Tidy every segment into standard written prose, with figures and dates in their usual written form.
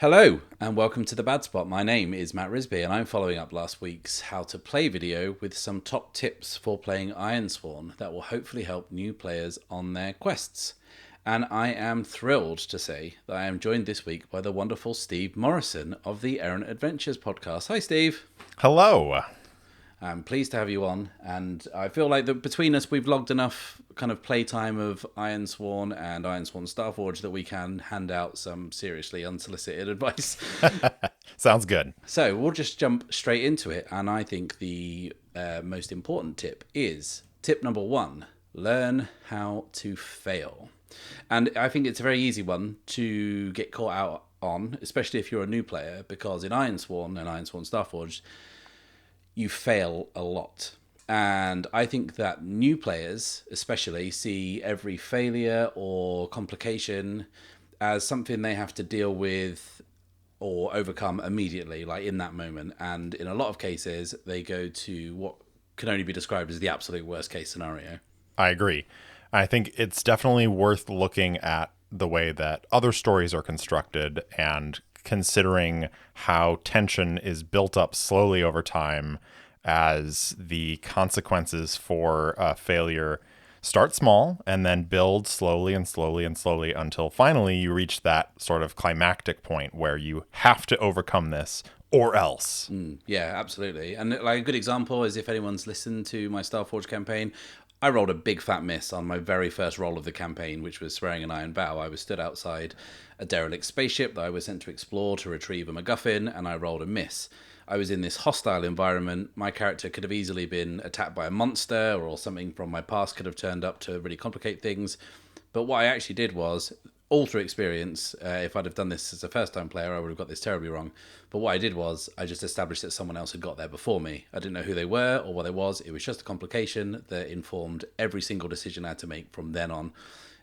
Hello, and welcome to The Bad Spot. My name is Matt Risby, and I'm following up last week's How to Play video with some top tips for playing Ironsworn that will hopefully help new players on their quests. And I am thrilled to say that I am joined this week by the wonderful Steve Morrison of the Errant Adventures podcast. Hi, Steve. Hello. I'm pleased to have you on, and I feel like that between us we've logged enough kind of playtime of Ironsworn and Ironsworn Starforge that we can hand out some seriously unsolicited advice. Sounds good. So we'll just jump straight into it, and I think the most important tip is tip number 1: learn how to fail. And I think it's a very easy one to get caught out on, especially if you're a new player, because in Ironsworn and Ironsworn Starforged, you fail a lot. And I think that new players, especially, see every failure or complication as something they have to deal with or overcome immediately, like in that moment. And in a lot of cases, they go to what can only be described as the absolute worst case scenario. I agree. I think it's definitely worth looking at the way that other stories are constructed and considering how tension is built up slowly over time as the consequences for failure start small and then build slowly and slowly and slowly until finally you reach that sort of climactic point where you have to overcome this or else. Yeah, absolutely. And like a good example is if anyone's listened to my Starforge campaign, I rolled a big fat miss on my very first roll of the campaign, which was swearing an iron vow. I was stood outside a derelict spaceship that I was sent to explore to retrieve a MacGuffin, and I rolled a miss. I was in this hostile environment. My character could have easily been attacked by a monster, or something from my past could have turned up to really complicate things. But what I actually did was, all through experience, if I'd have done this as a first-time player, I would have got this terribly wrong. But what I did was, I just established that someone else had got there before me. I didn't know who they were or what it was. It was just a complication that informed every single decision I had to make from then on.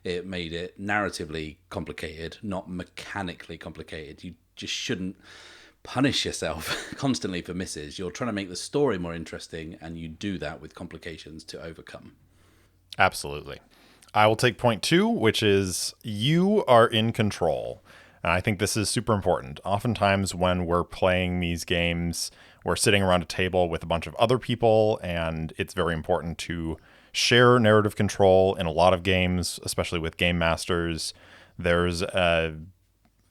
It made it narratively complicated, not mechanically complicated. You just shouldn't punish yourself constantly for misses. You're trying to make the story more interesting, and you do that with complications to overcome. Absolutely. I will take point 2, which is you are in control. And I think this is super important. Oftentimes when we're playing these games, we're sitting around a table with a bunch of other people, and it's very important to share narrative control in a lot of games, especially with game masters. There's an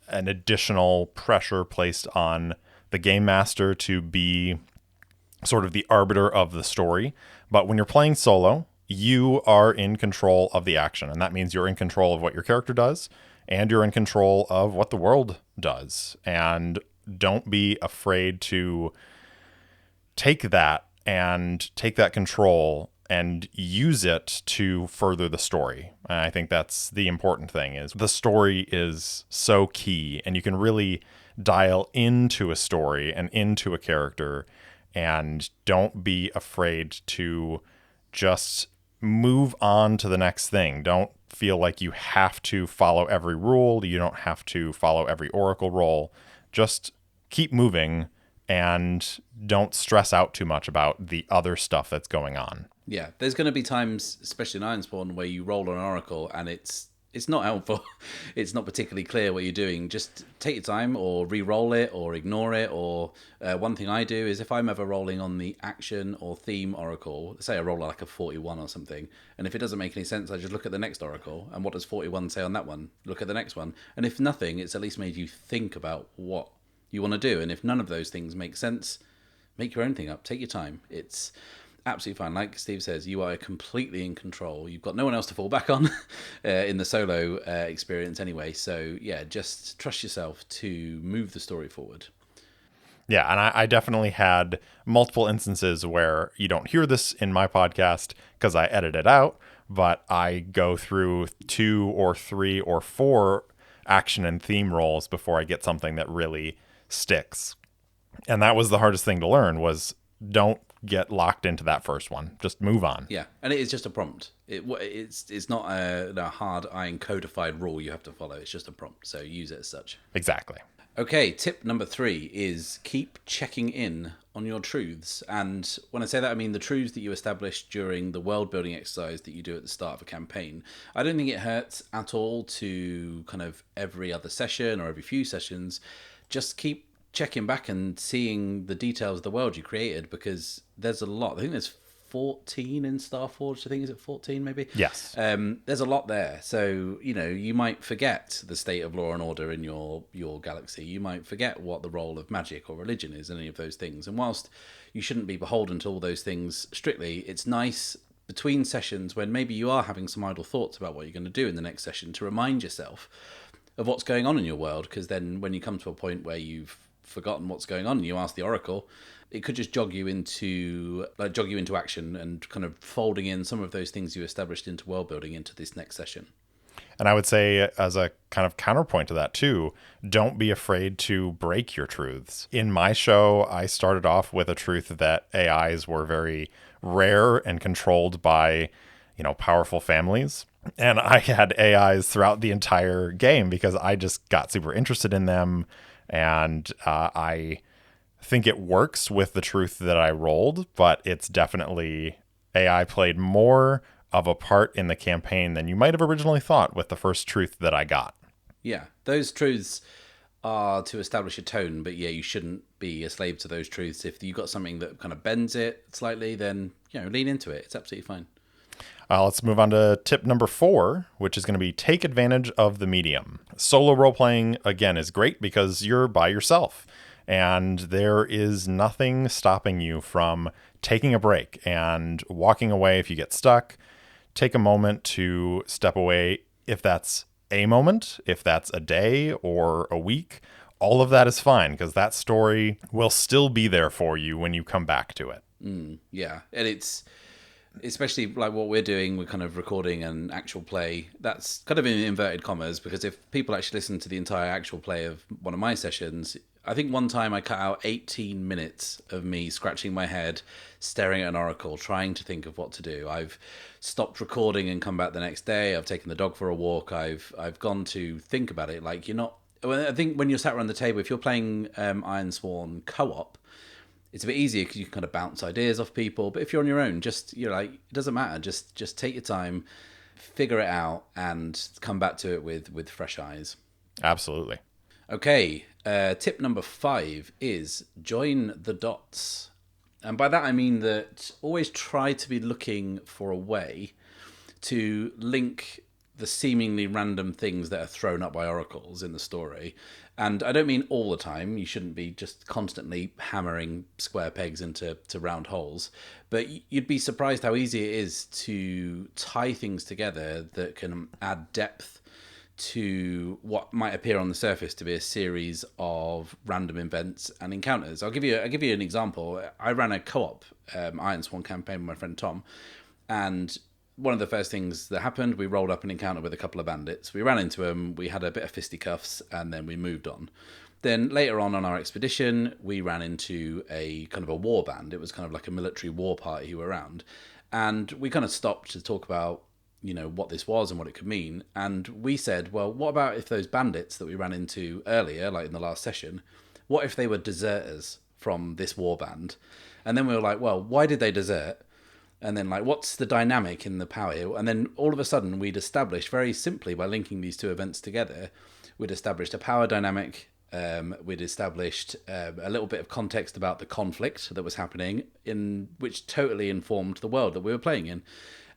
additional pressure placed on the game master to be sort of the arbiter of the story. But when you're playing solo, you are in control of the action. And that means you're in control of what your character does, and you're in control of what the world does. And don't be afraid to take that control and use it to further the story. And I think that's the important thing, is the story is so key, and you can really dial into a story and into a character, and don't be afraid to just move on to the next thing. Don't feel like you have to follow every rule. You don't have to follow every oracle roll. Just keep moving and don't stress out too much about the other stuff that's going on. Yeah, there's going to be times, especially in Ironspawn, where you roll an oracle and it's not helpful. It's not particularly clear what you're doing. Just take your time, or re-roll it, or ignore it. Or one thing I do is if I'm ever rolling on the action or theme oracle, say I roll like a 41 or something, and if it doesn't make any sense, I just look at the next oracle. And what does 41 say on that one? Look at the next one. And if nothing, it's at least made you think about what you want to do. And if none of those things make sense, make your own thing up. Take your time. It's absolutely fine. Like Steve says, you are completely in control. You've got no one else to fall back on in the solo experience anyway. So yeah, just trust yourself to move the story forward. Yeah, and I definitely had multiple instances where you don't hear this in my podcast because I edit it out, but I go through 2 or 3 or 4 action and theme rolls before I get something that really sticks. And that was the hardest thing to learn, was don't get locked into that first one. Just move on. Yeah, and it is just a prompt. It's not a hard iron codified rule you have to follow. It's just a prompt, so use it as such. Exactly. Okay, tip number 3 is keep checking in on your truths. And when I say that, I mean the truths that you establish during the world building exercise that you do at the start of a campaign. I don't think it hurts at all to kind of every other session or every few sessions just keep checking back and seeing the details of the world you created, because there's a lot. I think there's 14 in Starforged. I think, is it 14 maybe? Yes. There's a lot there. So, you might forget the state of law and order in your galaxy. You might forget what the role of magic or religion is, any of those things. And whilst you shouldn't be beholden to all those things strictly, it's nice between sessions when maybe you are having some idle thoughts about what you're going to do in the next session to remind yourself of what's going on in your world, because then when you come to a point where you've forgotten what's going on and you ask the oracle, it could just jog you into action and kind of folding in some of those things you established into world building into this next session. And I would say, as a kind of counterpoint to that too, don't be afraid to break your truths. In my show, I started off with a truth that AIs were very rare and controlled by, powerful families. And I had AIs throughout the entire game because I just got super interested in them. And I think it works with the truth that I rolled, but it's definitely AI played more of a part in the campaign than you might have originally thought with the first truth that I got. Yeah, those truths are to establish a tone, but yeah, you shouldn't be a slave to those truths. If you've got something that kind of bends it slightly, then lean into it. It's absolutely fine. Let's move on to tip number 4, which is going to be take advantage of the medium. Solo role-playing, again, is great because you're by yourself, and there is nothing stopping you from taking a break and walking away if you get stuck. Take a moment to step away, if that's a moment, if that's a day or a week. All of that is fine because that story will still be there for you when you come back to it. Yeah, and it's especially like what we're doing, we're kind of recording an actual play. That's kind of in inverted commas, because if people actually listen to the entire actual play of one of my sessions, I think one time I cut out 18 minutes of me scratching my head, staring at an oracle, trying to think of what to do. I've stopped recording and come back the next day. I've taken the dog for a walk. I've gone to think about it. Like, you're not... I think when you're sat around the table, if you're playing Ironsworn co-op, it's a bit easier because you can kind of bounce ideas off people. But if you're on your own, it doesn't matter. Just take your time, figure it out, and come back to it with fresh eyes. Absolutely. Okay, tip number 5 is join the dots. And by that I mean that always try to be looking for a way to link the seemingly random things that are thrown up by oracles in the story. And I don't mean all the time. You shouldn't be just constantly hammering square pegs into round holes. But you'd be surprised how easy it is to tie things together that can add depth to what might appear on the surface to be a series of random events and encounters. I'll give you an example. I ran a co-op Ironsworn campaign with my friend Tom, and one of the first things that happened, we rolled up an encounter with a couple of bandits. We ran into them, we had a bit of fisticuffs, and then we moved on. Then later on our expedition, we ran into a kind of a war band. It was kind of like a military war party who were around. And we kind of stopped to talk about, what this was and what it could mean. And we said, well, what about if those bandits that we ran into earlier, like in the last session, what if they were deserters from this war band? And then we were like, well, why did they desert? And then, what's the dynamic in the power here? And then all of a sudden, we'd established very simply by linking these two events together, we'd established a power dynamic. We'd established a little bit of context about the conflict that was happening, in which totally informed the world that we were playing in.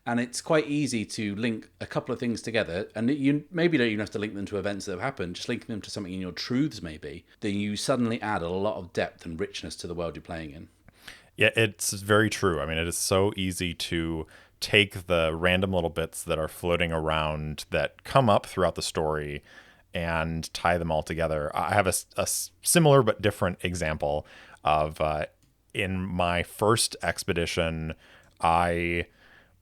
And it's quite easy to link a couple of things together, and you maybe don't even have to link them to events that have happened, just link them to something in your truths maybe, then you suddenly add a lot of depth and richness to the world you're playing in. Yeah, it's very true. I mean, it is so easy to take the random little bits that are floating around that come up throughout the story and tie them all together. I have a similar but different example of in my first expedition, I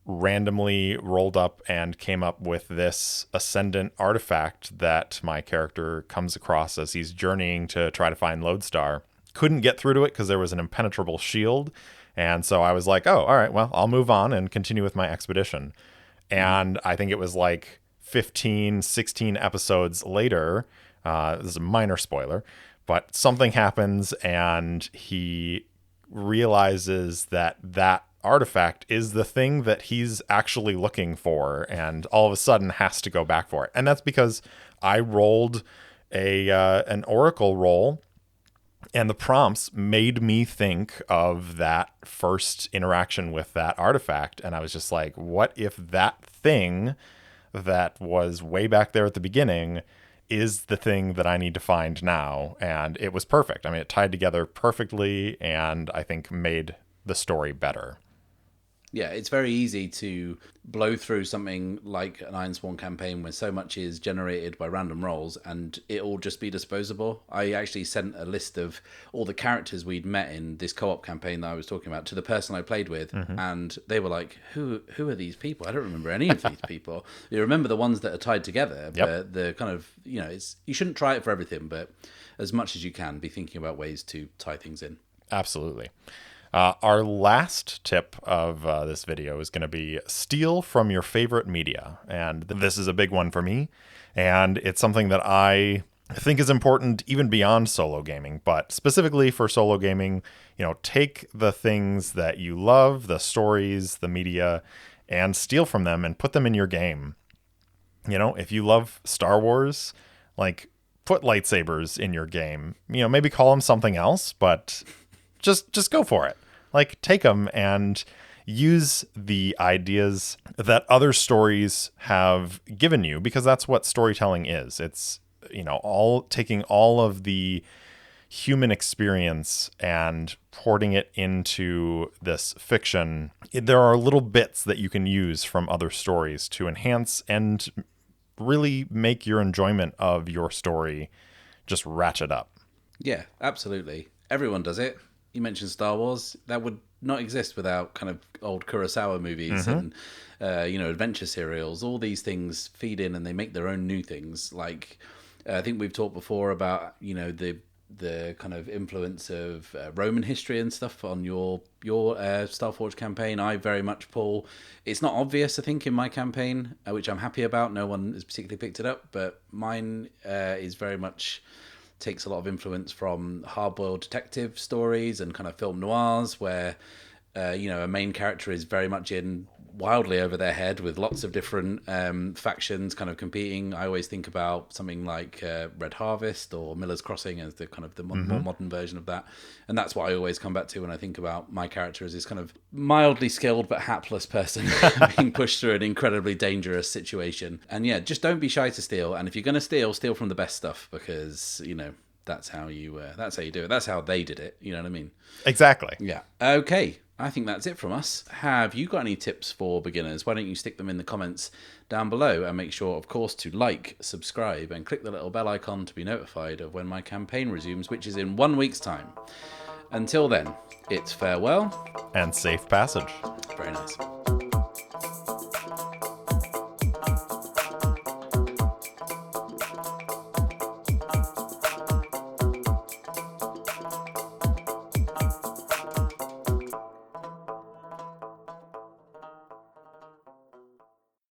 randomly rolled up and came up with this ascendant artifact that my character comes across as he's journeying to try to find Lodestar. Couldn't get through to it because there was an impenetrable shield. And so I was like, oh, all right, well, I'll move on and continue with my expedition. And I think it was like 15, 16 episodes later, this is a minor spoiler, but something happens and he realizes that artifact is the thing that he's actually looking for, and all of a sudden has to go back for it. And that's because I rolled an oracle roll, and the prompts made me think of that first interaction with that artifact. And I was just like, what if that thing that was way back there at the beginning is the thing that I need to find now? And it was perfect. I mean, it tied together perfectly, and I think made the story better. Yeah, it's very easy to blow through something like an Ironsworn campaign where so much is generated by random rolls and it all just be disposable. I actually sent a list of all the characters we'd met in this co-op campaign that I was talking about to the person I played with, and they were like, who are these people? I don't remember any of these people. You remember the ones that are tied together, but the kind of, it's, you shouldn't try it for everything, but as much as you can, be thinking about ways to tie things in. Absolutely. Our last tip of this video is going to be steal from your favorite media. And this is a big one for me. And it's something that I think is important even beyond solo gaming. But specifically for solo gaming, take the things that you love, the stories, the media, and steal from them and put them in your game. If you love Star Wars, like, put lightsabers in your game. Maybe call them something else, but just go for it. Like, take them and use the ideas that other stories have given you, because that's what storytelling is. It's, all taking all of the human experience and porting it into this fiction. There are little bits that you can use from other stories to enhance and really make your enjoyment of your story just ratchet up. Yeah, absolutely. Everyone does it. You mentioned Star Wars. That would not exist without kind of old Kurosawa movies and, adventure serials. All these things feed in and they make their own new things. Like, I think we've talked before about, the kind of influence of Roman history and stuff on your Starforge campaign. I very much pull. It's not obvious, I think, in my campaign, which I'm happy about. No one has particularly picked it up, but mine is very much takes a lot of influence from hard-boiled detective stories and kind of film noirs where, a main character is very much in wildly over their head with lots of different factions kind of competing. I always think about something like Red Harvest or Miller's Crossing as the kind of the more modern version of that. And that's what I always come back to when I think about my character as this kind of mildly skilled but hapless person being pushed through an incredibly dangerous situation. And yeah, just don't be shy to steal. And if you're going to steal from the best stuff, because, that's how you do it. That's how they did it. You know what I mean? Exactly. Yeah. Okay. I think that's it from us. Have you got any tips for beginners? Why don't you stick them in the comments down below, and make sure, of course, to like, subscribe, and click the little bell icon to be notified of when my campaign resumes, which is in 1 week's time. Until then, it's farewell. And safe passage. Very nice.